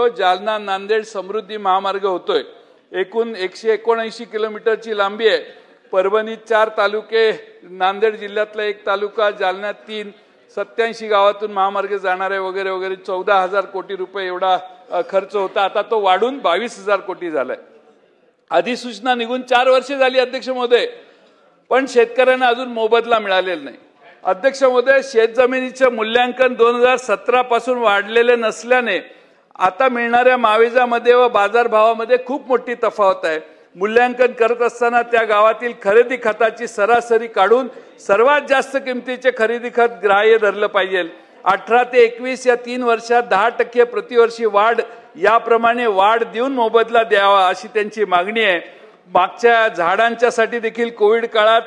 सांगतो, जालना नांदेड समृद्धी महामार्ग होतोय। एकूण 179 किलोमीटरची लांबी आहे। परभणीत 4 तालुके, नांदेड जिल्ह्यातला 1 तालुका, जालन्यात 3, 87 गावातून महामार्ग जाणार आहे वगैरे वगैरे। 14,000 कोटी रुपये एवढा खर्च होता। आता तो वाढून 22,000 कोटी झालाय। अधिसूचना निघून 4 वर्षे झाली अध्यक्ष महोदय, पण शेतकऱ्यांना अजून मोबदला मिळालेला नाही। अध्यक्ष महोदय, शेतजमिनीचे मूल्यांकन 2017 पासून वाढलेले नसल्याने आता मिळणाऱ्या मावेजामध्ये व बाजारभावामध्ये खूप मोठी तफावत आहे। मूल्यांकन करत असताना त्या गावातील खरेदी खताची सरासरी काढून सर्वात जास्त किमतीचे खरेदी खत ग्राह्य धरलं पाहिजे। 18 ते 21 या 3 वर्षात 10% प्रतिवर्षी वाढ, याप्रमाणे वाढ देऊन मोबदला द्यावा अशी त्यांची मागणी आहे। मागच्या झाडांच्यासाठी देखील कोविड काळात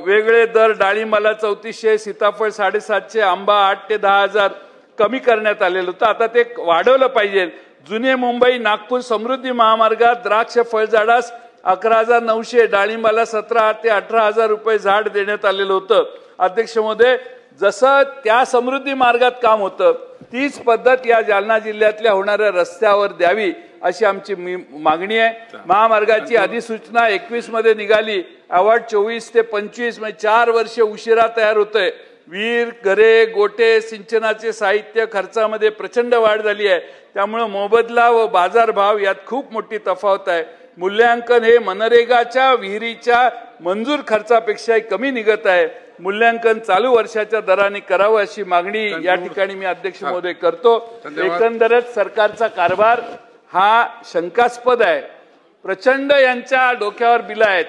वेगळे दर, डाळिंबाला 3400, सीताफळ 750, आंबा 8 ते 10,000 कमी करण्यात आलेलं होतं। आता ते वाढवलं पाहिजे। जुने मुंबई नागपूर समृद्धी महामार्गात द्राक्ष फळझाडास 11,900, डाळिंबाला 17 ते 18,000 रुपये झाड देण्यात आलेलं होतं। अध्यक्ष महोदय, जसं त्या समृद्धी मार्गात काम होतं तीच पद्धत या जालना जिल्ह्यातल्या होणाऱ्या रस्त्यावर द्यावी अशी आमची मागणी आहे। महामार्गाची अधिसूचना 21 मध्ये निघाली, अवॉर्ड 24 ते 25 म्हणजे 4 वर्ष उशिरा तयार होतंय। विहीर, घरे, गोटे, सिंचनाचे साहित्य खर्चामध्ये प्रचंड वाढ झाली आहे। त्यामुळे मोबदला व बाजारभाव यात खूप मोठी तफावत आहे। मूल्यांकन हे मनरेगाच्या विहिरीच्या मंजूर खर्चापेक्षाही कमी निघत आहे। मूल्यांकन चालू वर्षाच्या दराने करावं अशी मागणी या ठिकाणी मी अध्यक्ष महोदय करतो। एकंदरच सरकारचा कारभार हा शंकास्पद आहे। प्रचंड यांच्या डोक्यावर बिलं आहेत।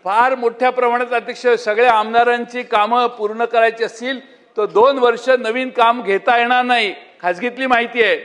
फार मोठ्या प्रमाणात अध्यक्ष, सगळ्या आमदारांची कामं पूर्ण करायची असतील तर 2 वर्ष नवीन काम घेता येणार नाही, खासगीतली माहिती आहे।